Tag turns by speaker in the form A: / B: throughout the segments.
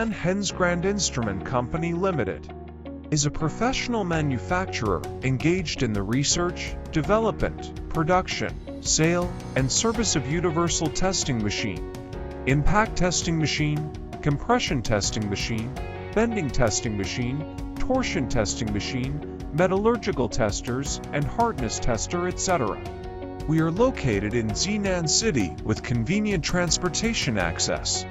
A: Jinan Hensgrand Instrument Company Limited is a professional manufacturer engaged in the research, development, production, sale, and service of universal testing machine, impact testing machine, compression testing machine, bending testing machine, torsion testing machine, metallurgical testers, and hardness tester, etc. We are located in Jinan City with convenient transportation access.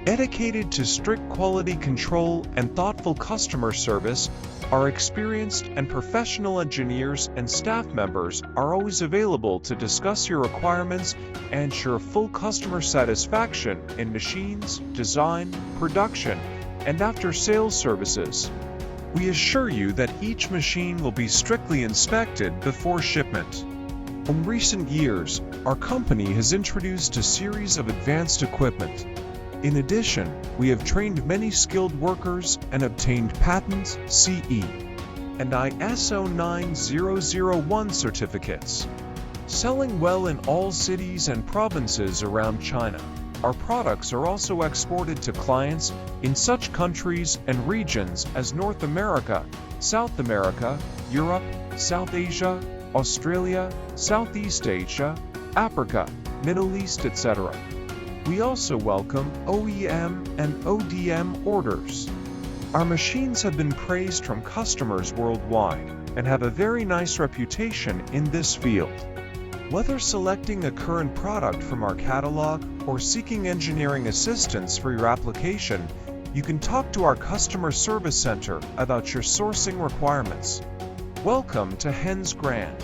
A: Dedicated to strict quality control and thoughtful customer service, our experienced and professional engineers and staff members are always available to discuss your requirements and ensure full customer satisfaction in machines, design, production, and after-sales services. We assure you that each machine will be strictly inspected before shipment. In recent years, our company has introduced a series of advanced equipment. In addition, we have trained many skilled workers and obtained patents, CE, and ISO 9001 certificates. Selling well in all cities and provinces around China, our products are also exported to clients in such countries and regions as North America, South America, Europe, South Asia, Australia, Southeast Asia, Africa, Middle East, etc. We also welcome OEM and ODM orders. Our machines have been praised from customers worldwide and have a very nice reputation in this field. Whether selecting a current product from our catalog or seeking engineering assistance for your application, you can talk to our customer service center about your sourcing requirements. Welcome to Hensgrand.